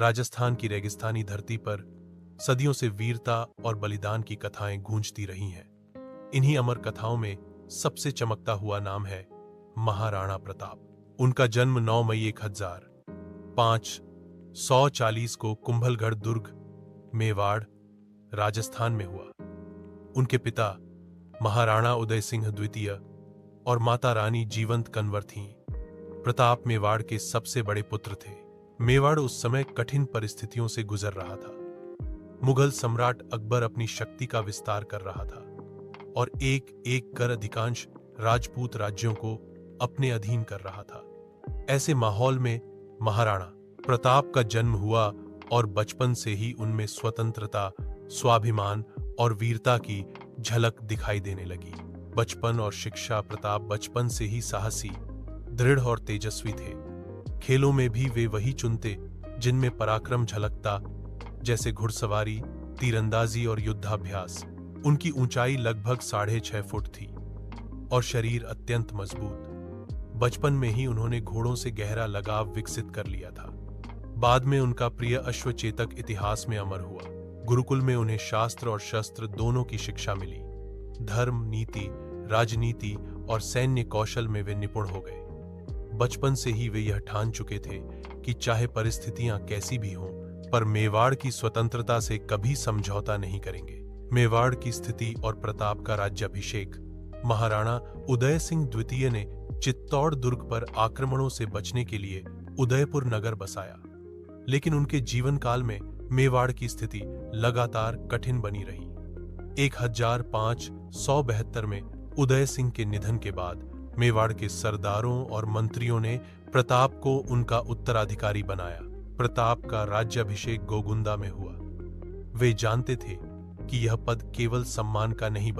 राजस्थान की रेगिस्तानी धरती पर सदियों से वीरता और बलिदान की कथाएं गूंजती रही हैं। इन्हीं अमर कथाओं में सबसे चमकता हुआ नाम है महाराणा प्रताप। उनका जन्म 9 मई 1540 को कुंभलगढ़ दुर्ग, मेवाड़, राजस्थान में हुआ। उनके पिता महाराणा उदय सिंह द्वितीय और माता रानी जीवंत कंवर थीं। प्रताप मेवाड़ के सबसे बड़े पुत्र थे। मेवाड़ उस समय कठिन परिस्थितियों से गुजर रहा था। मुगल सम्राट अकबर अपनी शक्ति का विस्तार कर रहा था और एक एक कर अधिकांश राजपूत राज्यों को अपने अधीन कर रहा था। ऐसे माहौल में महाराणा प्रताप का जन्म हुआ और बचपन से ही उनमें स्वतंत्रता, स्वाभिमान और वीरता की झलक दिखाई देने लगी। बचपन और शिक्षा। प्रताप बचपन से ही साहसी, दृढ़ और तेजस्वी थे। खेलों में भी वे वही चुनते जिनमें पराक्रम झलकता, जैसे घुड़सवारी, तीरंदाजी और युद्धाभ्यास। उनकी ऊंचाई लगभग 6.5 फुट थी और शरीर अत्यंत मजबूत। बचपन में ही उन्होंने घोड़ों से गहरा लगाव विकसित कर लिया था। बाद में उनका प्रिय अश्वचेतक इतिहास में अमर हुआ। गुरुकुल में उन्हें शास्त्र और शस्त्र दोनों की शिक्षा मिली। धर्म, नीति, राजनीति और सैन्य कौशल में वे निपुण हो गए। बचपन से ही वे यह ठान चुके थे कि चाहे परिस्थितियां कैसी भी हों, पर मेवाड़ की स्वतंत्रता से कभी समझौता नहीं करेंगे। मेवाड़ की स्थिति और प्रताप का राज्याभिषेक। महाराणा उदय सिंह द्वितीय ने चित्तौड़ दुर्ग पर आक्रमणों से बचने के लिए उदयपुर नगर बसाया, लेकिन उनके जीवन काल में मेवाड़ की स्थिति लगातार कठिन बनी रही। 1572 में उदय सिंह के निधन के बाद मेवाड़ के सरदारों और मंत्रियों ने प्रताप को उनका उत्तराधिकारी बनाया। प्रताप का राज्याभिषेक गोगुंदा में हुआ। वे जानते थे कि यह पद केवल सम्मान का नहीं,